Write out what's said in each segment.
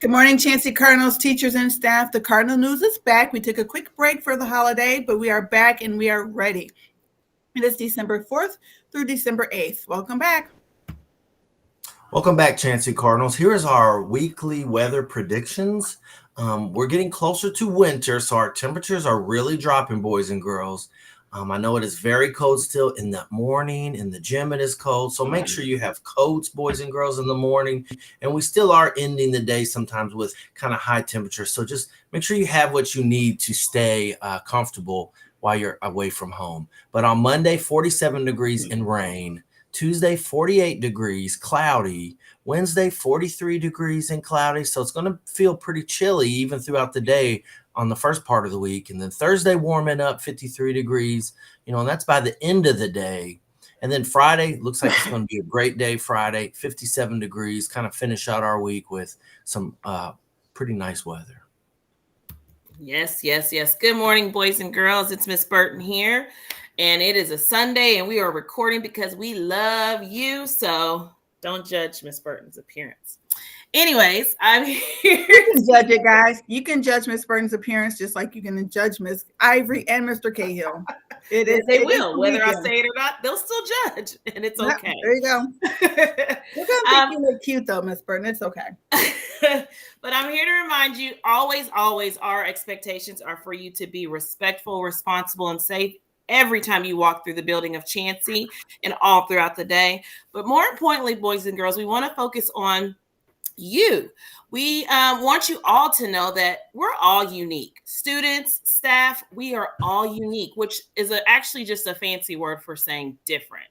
Good morning, Chancey Cardinals, teachers, and staff. The Cardinal News is back. We took a quick break for the holiday, but we are back and we are ready. It is December 4th through December 8th. Welcome back. Welcome back, Chancey Cardinals. Here is our weekly weather predictions. We're getting closer to winter, so our temperatures are really dropping, boys and girls. I know it is very cold still in the morning. In the gym, it is cold. So make sure you have coats, boys and girls, in the morning. And we still are ending the day sometimes with kind of high temperatures. So just make sure you have what you need to stay comfortable while you're away from home. But on Monday, 47 degrees and rain. Tuesday, 48 degrees, cloudy. Wednesday, 43 degrees and cloudy. So it's going to feel pretty chilly even throughout the day on the first part of the week. And then Thursday, warming up, 53 degrees, and that's by the end of the day. And then Friday, looks like it's going to be a great day Friday, 57 degrees, kind of finish out our week with some pretty nice weather. Yes. Good morning, boys and girls. It's Miss Burton here. And it is a Sunday, and we are recording because we love you. So don't judge Miss Burton's appearance. Anyways, I'm here. You can judge it, guys. You can judge Miss Burton's appearance just like you can judge Miss Ivory and Mr. Cahill. They will. Whether I say it or not, they'll still judge, and it's okay. There you go. We're going to make you look cute, though, Miss Burton. It's okay. But I'm here to remind you, always, our expectations are for you to be respectful, responsible, and safe every time you walk through the building of Chancey and all throughout the day. But more importantly, boys and girls, we want to focus on you. We want you all to know that we're all unique. Students, staff, we are all unique, which is actually just a fancy word for saying different.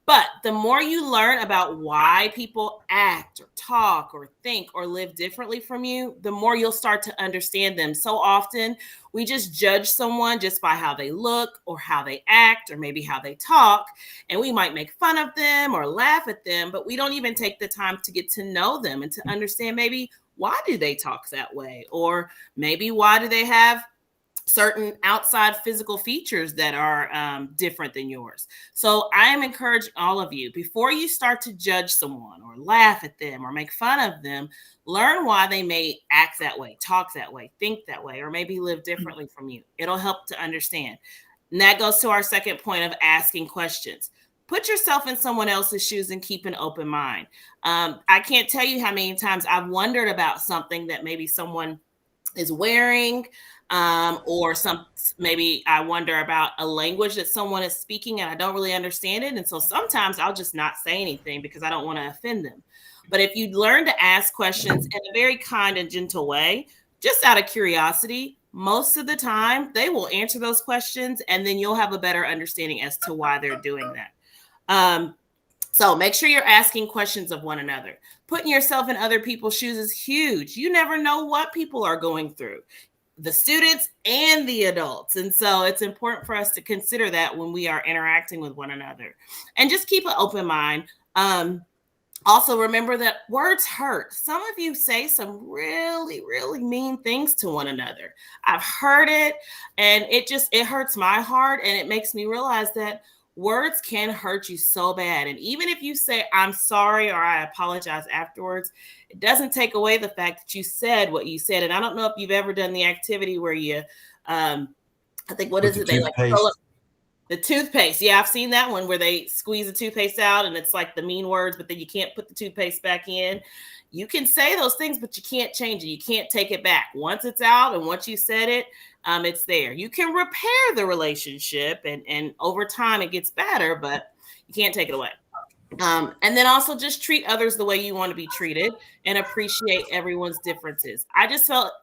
But the more you learn about why people act or talk or think or live differently from you, the more you'll start to understand them. So often we just judge someone just by how they look or how they act or maybe how they talk. And we might make fun of them or laugh at them, but we don't even take the time to get to know them and to understand maybe why do they talk that way? Or maybe why do they have certain outside physical features that are different than yours. So I am encouraging all of you, before you start to judge someone or laugh at them or make fun of them, learn why they may act that way, talk that way, think that way, or maybe live differently from you. It'll help to understand. And that goes to our second point of asking questions. Put yourself in someone else's shoes and keep an open mind. I can't tell you how many times I've wondered about something that maybe someone is wearing, or maybe I wonder about a language that someone is speaking and I don't really understand it. And so sometimes I'll just not say anything because I don't want to offend them. But if you learn to ask questions in a very kind and gentle way, just out of curiosity, most of the time they will answer those questions and then you'll have a better understanding as to why they're doing that. So make sure you're asking questions of one another. Putting yourself in other people's shoes is huge. You never know what people are going through, the students and the adults. And so it's important for us to consider that when we are interacting with one another, and just keep an open mind. Also, remember that words hurt. Some of you say some really, really mean things to one another. I've heard it, and it hurts my heart, and it makes me realize that words can hurt you so bad. And even if you say, I'm sorry, or I apologize afterwards, it doesn't take away the fact that you said what you said. And I don't know if you've ever done the activity where you, I think, what is it? They like curl up the toothpaste. Yeah, I've seen that one where they squeeze the toothpaste out and it's like the mean words, but then you can't put the toothpaste back in. You can say those things, but you can't change it. You can't take it back. Once it's out and once you said it, it's there. You can repair the relationship and over time it gets better, but you can't take it away. And then also just treat others the way you want to be treated and appreciate everyone's differences.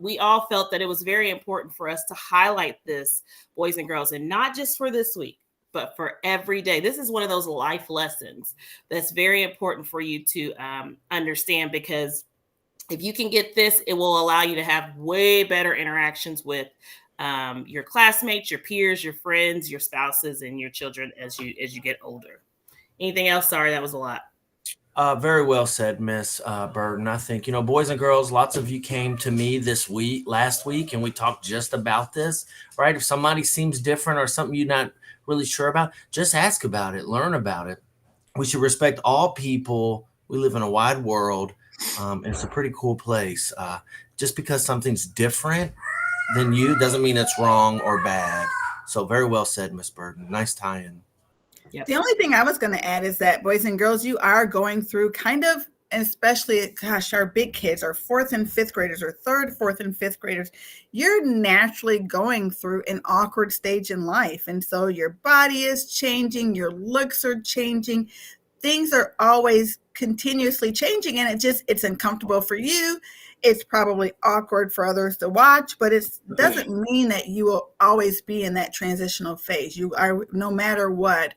We all felt that it was very important for us to highlight this, boys and girls, and not just for this week, but for every day. This is one of those life lessons that's very important for you to understand, because if you can get this, it will allow you to have way better interactions with your classmates, your peers, your friends, your spouses, and your children as you get older. Anything else? Sorry, that was a lot. Very well said, Miss Burton. I think, boys and girls, lots of you came to me last week, and we talked just about this, right? If somebody seems different or something you're not really sure about, just ask about it, learn about it. We should respect all people. We live in a wide world. It's a pretty cool place. Just because something's different than you doesn't mean it's wrong or bad. So very well said, Miss Burton. Nice tie-in. Yep. The only thing I was going to add is that, boys and girls, you are going through kind of, especially, gosh, our big kids, our 4th and 5th graders, or 3rd, 4th, and 5th graders, you're naturally going through an awkward stage in life. And so your body is changing, your looks are changing, things are always continuously changing, and it's uncomfortable for you. It's probably awkward for others to watch, but it doesn't mean that you will always be in that transitional phase. You are, no matter what.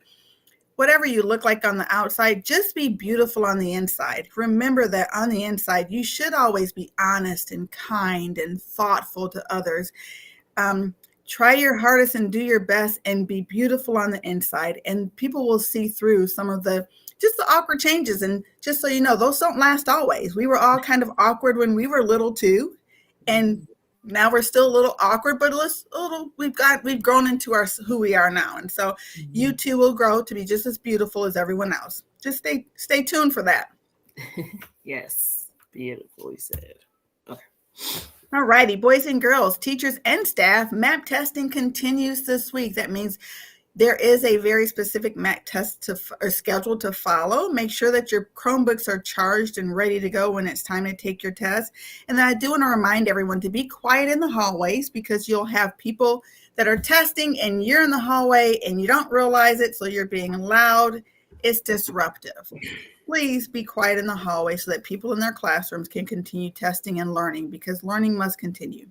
Whatever you look like on the outside, just be beautiful on the inside. Remember that on the inside, you should always be honest and kind and thoughtful to others. Try your hardest and do your best and be beautiful on the inside. And people will see through some of the awkward changes. And just so you know, those don't last always. We were all kind of awkward when we were little too. And now we're still a little awkward, but we've grown into who we are now. And so you too will grow to be just as beautiful as everyone else. Just stay tuned for that. Yes. Beautifully said. Okay. All righty, boys and girls, teachers and staff, MAP testing continues this week. That means there is a very specific MAP test schedule to follow. Make sure that your Chromebooks are charged and ready to go when it's time to take your test. And then I do want to remind everyone to be quiet in the hallways, because you'll have people that are testing and you're in the hallway and you don't realize it, so you're being loud. It's disruptive. Please be quiet in the hallway so that people in their classrooms can continue testing and learning, because learning must continue.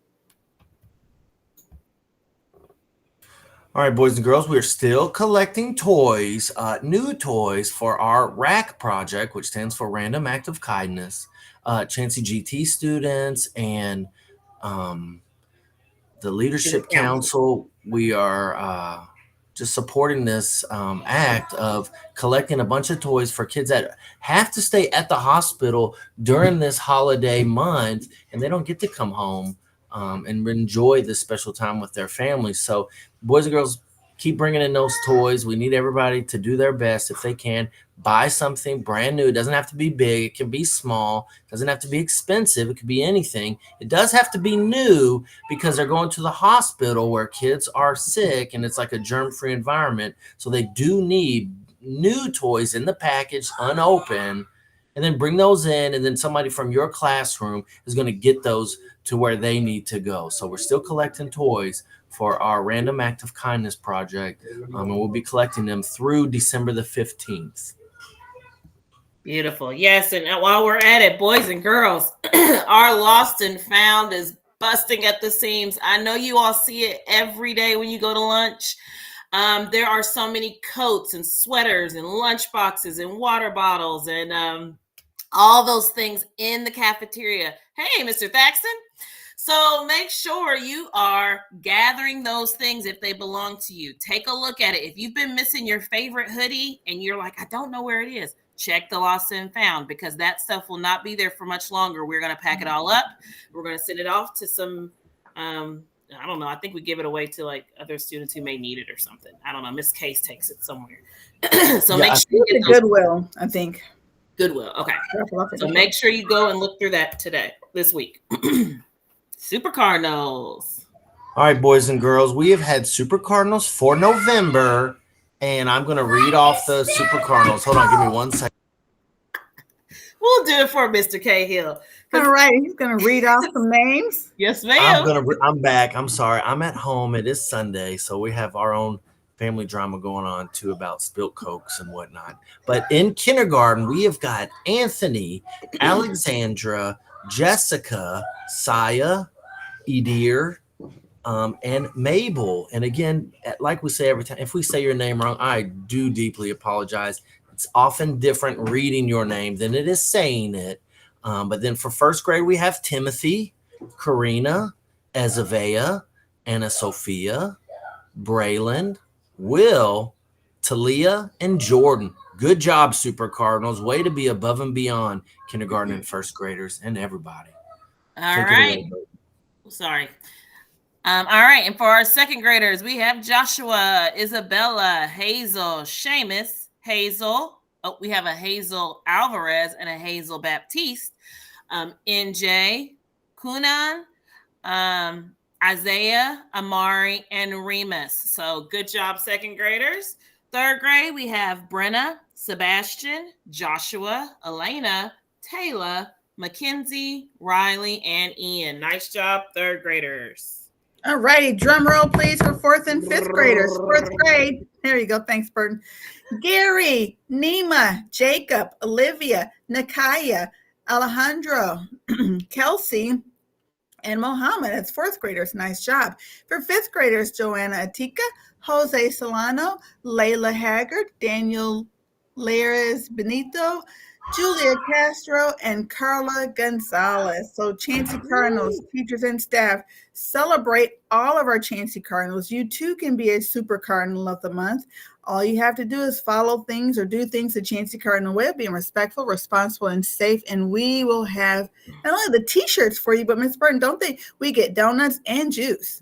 All right, boys and girls, we're still collecting toys, new toys for our RAC project, which stands for Random Act of Kindness. Chancey GT students and the Leadership Council, we are just supporting this act of collecting a bunch of toys for kids that have to stay at the hospital during this holiday month, and they don't get to come home and enjoy this special time with their families. So boys and girls, keep bringing in those toys. We need everybody to do their best. If they can, buy something brand new. It doesn't have to be big. It can be small. It doesn't have to be expensive. It could be anything. It does have to be new, because they're going to the hospital where kids are sick and it's like a germ-free environment. So they do need new toys in the package, unopened, and then bring those in. And then somebody from your classroom is going to get those to where they need to go. So we're still collecting toys for our Random Act of Kindness project. And we'll be collecting them through December the 15th. Beautiful. Yes. And while we're at it, boys and girls, our Lost and Found is busting at the seams. I know you all see it every day when you go to lunch. There are so many coats and sweaters and lunch boxes and water bottles and all those things in the cafeteria. Hey, Mr. Thaxton. So make sure you are gathering those things if they belong to you. Take a look at it. If you've been missing your favorite hoodie and you're like, I don't know where it is, check the Lost and Found, because that stuff will not be there for much longer. We're going to pack it all up. We're going to send it off to some, I don't know. I think we give it away to like other students who may need it or something. I don't know. Miss Case takes it somewhere. So make sure you get Goodwill, I think. Goodwill. Okay. So make sure you go and look through that this week. Super Cardinals. All right, boys and girls, we have had Super Cardinals for November, and I'm going to read off the Super Cardinals. Hold on, give me 1 second. We'll do it for Mr. Cahill. All right, he's going to read off some names. Yes, ma'am. I'm back. I'm sorry. I'm at home. It is Sunday, so we have our own family drama going on too about spilt Cokes and whatnot. But in kindergarten, we have got Anthony, Alexandra, Jessica, Saya, Edir, and Mabel. And again, like we say every time, if we say your name wrong, I do deeply apologize. It's often different reading your name than it is saying it. But then for first grade, we have Timothy, Karina, Ezavea, Anna Sophia, Braylon, Will, Talia, and Jordan. Good job, Super Cardinals. Way to be above and beyond kindergarten and first graders and everybody. All right. Sorry. All right. And for our second graders, we have Joshua, Isabella, Hazel, Seamus, Hazel. Oh, we have a Hazel Alvarez and a Hazel Baptiste. NJ, Kunan, Isaiah, Amari, and Remus. So good job, second graders. Third grade, we have Brenna, Sebastian, Joshua, Elena, Taylor, Mackenzie, Riley, and Ian. Nice job, third graders. All righty, drum roll, please, for fourth and fifth graders. Fourth grade. There you go. Thanks, Burton. Gary, Nima, Jacob, Olivia, Nakaya, Alejandro, Kelsey, and Mohammed. It's fourth graders. Nice job. For fifth graders, Joanna Atika, Jose Solano, Layla Haggard, Daniel Lares Benito, Julia Castro, and Carla Gonzalez. So Chancey Cardinals, teachers and staff, celebrate all of our Chancey Cardinals. You too can be a super Cardinal of the month. All you have to do is follow things or do things the Chancey Cardinal way, being respectful, responsible, and safe. And we will have not only the t-shirts for you, but Miss Burton, don't they? We get donuts and juice.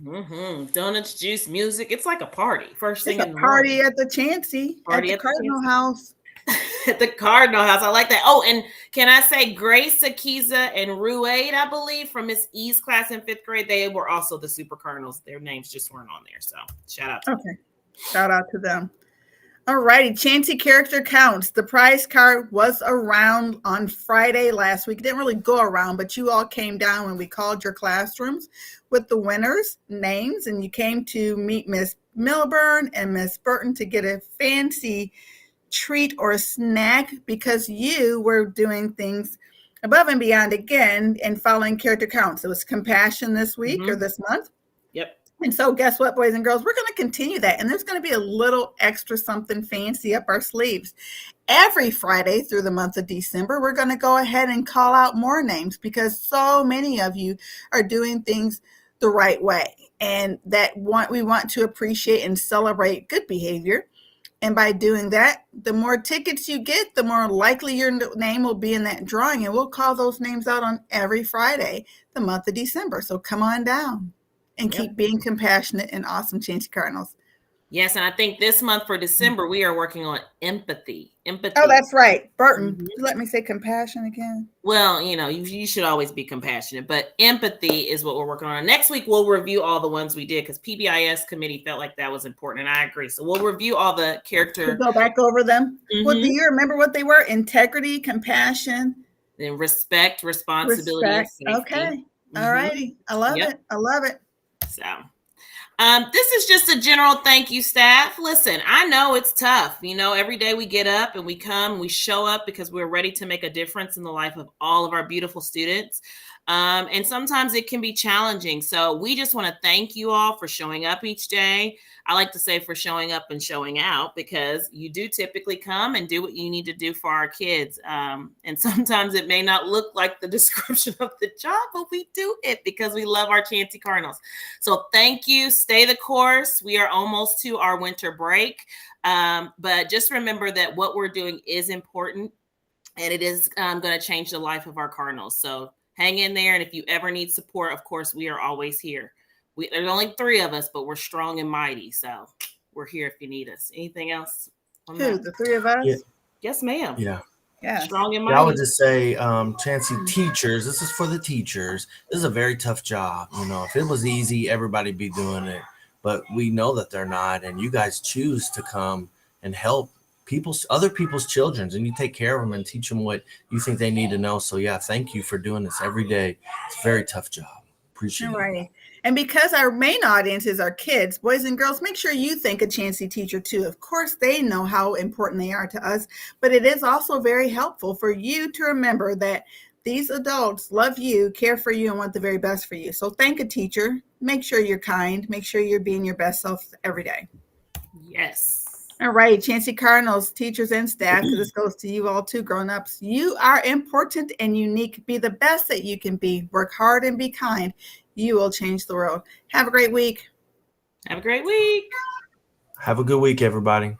Donuts, juice, music. It's like a party. First thing it's in the party morning. At the Chancey, Party at the Cardinal house. At the Cardinal house. I like that. Oh, and can I say Grace, Akiza, and Ruade, I believe, from Miss E's class in fifth grade, they were also the Super Cardinals. Their names just weren't on there. So shout out to them. Shout out to them. All righty, Chancey character counts. The prize card was around on Friday last week. It didn't really go around, but you all came down when we called your classrooms with the winners' names, and you came to meet Miss Milburn and Miss Burton to get a fancy treat or snack because you were doing things above and beyond again and following character counts. It was compassion this week or this month. Yep. And so guess what, boys and girls, we're going to continue that. And there's going to be a little extra something fancy up our sleeves. Every Friday through the month of December, we're going to go ahead and call out more names because so many of you are doing things the right way. And we want to appreciate and celebrate good behavior. And by doing that, the more tickets you get, the more likely your name will be in that drawing. And we'll call those names out on every Friday, the month of December. So come on down and keep being compassionate and awesome, Chancey Cardinals. Yes, and I think this month for December, we are working on empathy. Oh, that's right. Burton, let me say compassion again. Well, you should always be compassionate, but empathy is what we're working on. Next week, we'll review all the ones we did because PBIS committee felt like that was important, and I agree. So we'll review all the character. We'll go back over them. Well, do you remember what they were? Integrity, compassion. Then respect, responsibility, and safety. Okay. All righty. I love it. I love it. So this is just a general thank you, staff. Listen, I know it's tough. Every day we get up and we come, we show up because we're ready to make a difference in the life of all of our beautiful students. And sometimes it can be challenging. So we just want to thank you all for showing up each day. I like to say for showing up and showing out because you do typically come and do what you need to do for our kids. And sometimes it may not look like the description of the job, but we do it because we love our Chancey Cardinals. So thank you. Stay the course. We are almost to our winter break. But just remember that what we're doing is important and it is going to change the life of our Cardinals. So hang in there. And if you ever need support, of course, we are always here. There's only 3 of us, but we're strong and mighty. So we're here if you need us. Anything else? The 3 of us? Yeah. Yes, ma'am. Yeah. Strong and mighty. I would just say, Chancey teachers, this is for the teachers. This is a very tough job. If it was easy, everybody'd be doing it. But we know that they're not. And you guys choose to come and help other people's children, and you take care of them and teach them what you think they need to know. So thank you for doing this every day. It's a very tough job. Appreciate it. Right. And because our main audience is our kids, boys and girls, make sure you thank a Chancey teacher too. Of course, they know how important they are to us, but it is also very helpful for you to remember that these adults love you, care for you, and want the very best for you. So thank a teacher. Make sure you're kind. Make sure you're being your best self every day. Yes. All right, Chancey Cardinals, teachers and staff, because this goes to you all too, grown-ups. You are important and unique. Be the best that you can be. Work hard and be kind. You will change the world. Have a great week. Have a great week. Have a good week, everybody.